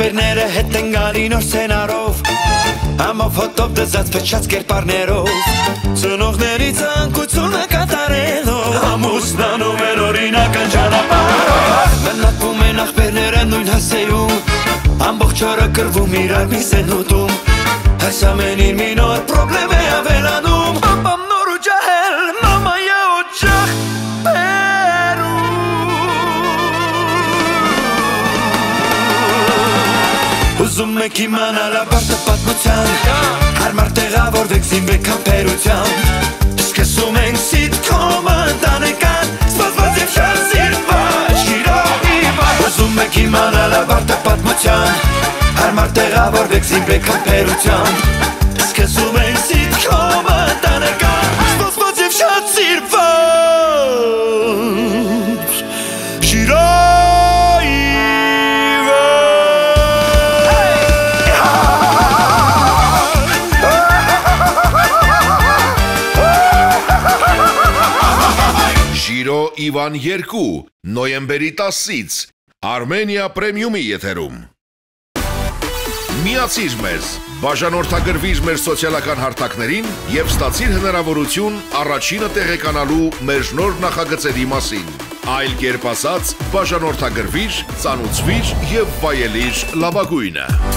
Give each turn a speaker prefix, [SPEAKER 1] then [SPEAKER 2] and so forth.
[SPEAKER 1] նախբերները հետ են գալի նոր սենարով Համով հոտով դզած փչած կերպարներով Ծնողների ցանկությունը կատարելով Ամուսնանում են օրինական ճանապարհով Մնացվում են նախբերները նույն հասեյում Ամբողջ օրը կռվում իրար մի սենուտում Այս ամենին մի նոր պրոբլեմ է ավելանում Պապամ նոր ու ջահել, մամայա օջախ Ուզում եք իմանալ ապարտը պատմության Հարմար տեղավորվեք զինվեք համբերությամբ Սկսում ենք սիթքոմը ընտանեկան Սպասված և շատ սիրված Շիրովի վայր Ուզում եք իմանալ ապարտը պատմության Հարմար տեղավորվեք զինվեք համբերությամբ Սկսում ենք սիթքոմը ընտանեկան Սպասված և շատ սիրված
[SPEAKER 2] Շիրո Իվան 2 նոյեմբերի 10-ից Armenia Premium-ի եթերում Միացիր մեզ, բաժանորդագրվիր մեր սոցիալական հարթակներին և ստացիր հնարավորություն առաջինը տեղեկանալու մեր նոր նախագծերի մասին Այլ կերպ ասած, բաժանորդագրվիր, ծանուցվիր և վայելիր լավագույնը